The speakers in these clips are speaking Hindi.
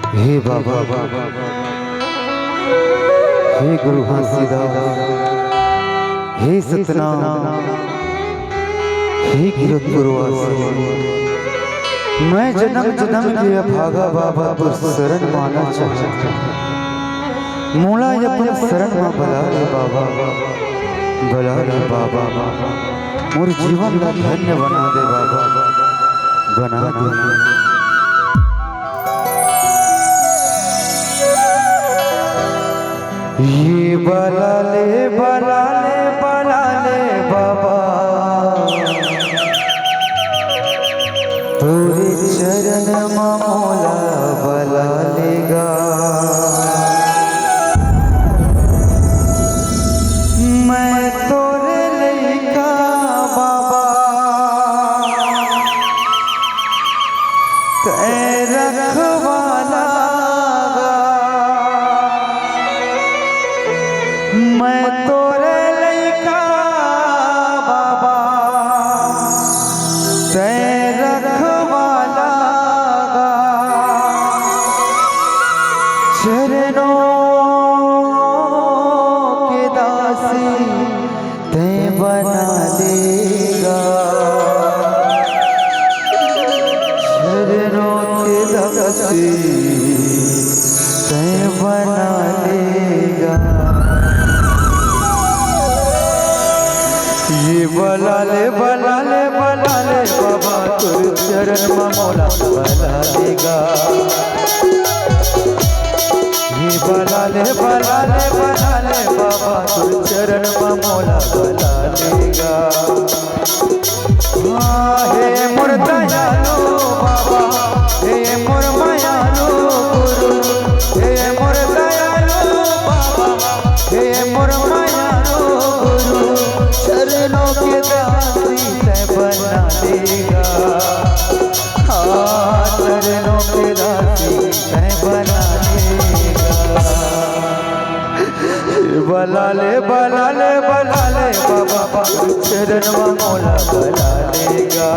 हे बाबा, हे गुरु हंसीदास, हे सतनाम, हे गिरधपुरवासी, मैं जन्म जन्म के अभागा बाबा तुर शरण माना चाहता, मोला अपन शरण में बला रे बाबा, बला रे बाबा, मोर जीवन का धन्य बना दे बाबा, बना दे। ये बला ले बला ले बला ले बाबा, तोरे चरण में मोला बला लेगा। मैं तोरे लइका बाबा, तै रखवाला, मैं तोरे लइका बाबा, तै रखवाला, चरणों के दासी तै बना देगा, चरणों के दासी तै बना देगा। ये बला ले बला ले बला ले बाबा, तुर चरण में मोला बला लेगा। ये बला ले बला ले बला ले बाबा, तुर चरण में मोला बला लेगा। हे मोर दयालु बाबा, हे मोर मायालु गुरु, हे मोर दयालु बाबा, हे मोर मायालु गुरु, चरणों के दासी तै बना देगा। हाँ, चरणों के दासी तै बना देगा। बला ले बला ले बला ले बाबा, चरण में मोला बला लेगा।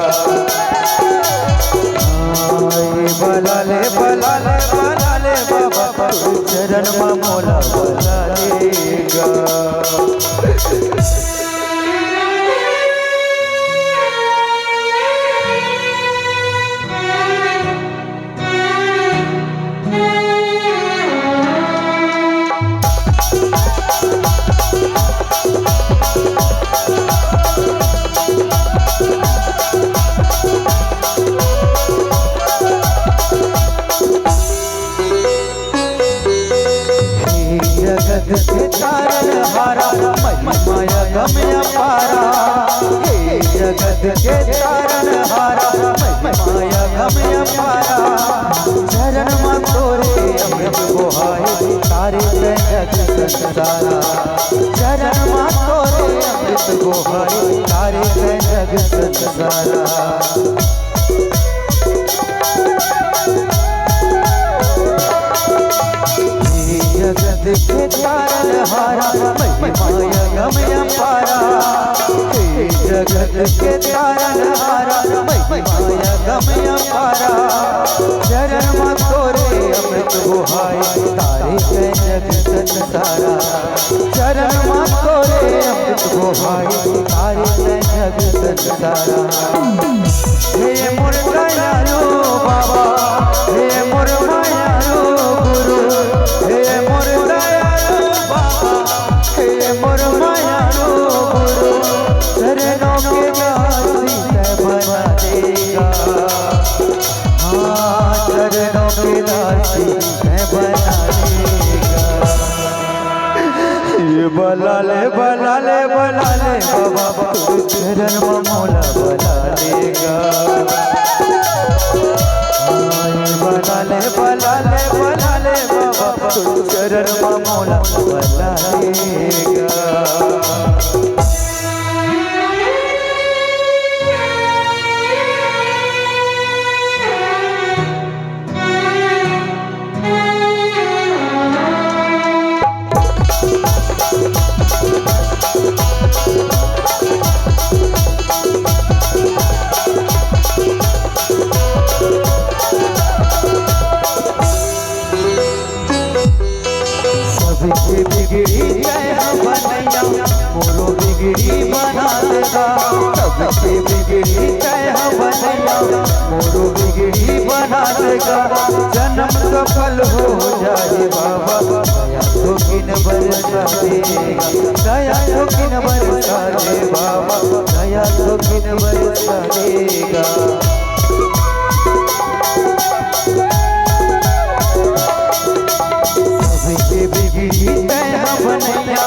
बला ले बला ले बला ले बाबा, चरण में मोला बला लेगा। जगत के तारण हारा, माया गम अपारा, हे जगत के तारण हारा, माया गम अपारा, चरण में तोरे अमृत बोहाए, तारे जग संसारा, चरण में तोरे अमृत बोहाए, तारे जग संसारा। जगत के तारण हारा, माया गम अपारा, हे जगत के तारण हारा, माया गम अपारा, चरण में तोरे अमृत बोहाए, तारे जग संसारा, चरण में तोरे अमृत बोहाए, तारे जग संसारा। हे मोर दयालु बाबा, हे मोर मायालु गुरु, हे मोर दयालु बाबा, हे मोर मायालु गुरु, चरणों के दासी तै बना देगा। हाँ, चरणों के दासी तै बना देगा। ये बला ले बला ले बला ले बाबा, चरण में मोला बला लेगा। बला ले बला ले बला ले बाबा, चरण में मोला बला लेगा। सबके बिगड़ी जय बनैया मोरो बिगड़ी बना देगा। सबके बिगड़ी जय बनैया मोरो बिगड़ी बना देगा। जन्म सफल हो जाए बाबा दया तो किन बरसा देगा। दया तो किन बरसा दे बाबा दया तो किन बरसा देगा। सबके बिगड़ी जय बनैया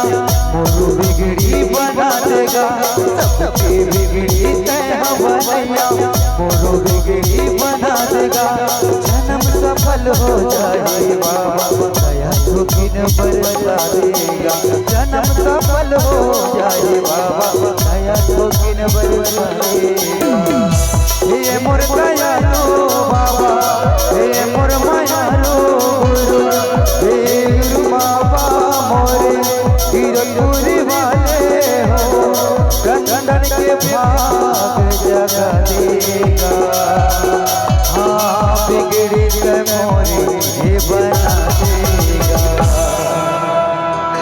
मोरो बिगड़ी बना देगा। सबके बिगड़ी जय बनैया मोरो बिगड़ी बना देगा। जन्म सफल हो जाए बाबा दया तो किन बरसा देगा। जन्म सफल हो जाए बाबा दया तो किन बरसा देगा। हे मोर दयालु बाबा हे मोर मायालु गुरु हे गुरु बाबा मोरे गिरपुरी वाले हो। गंडन के भाग जगा देगा।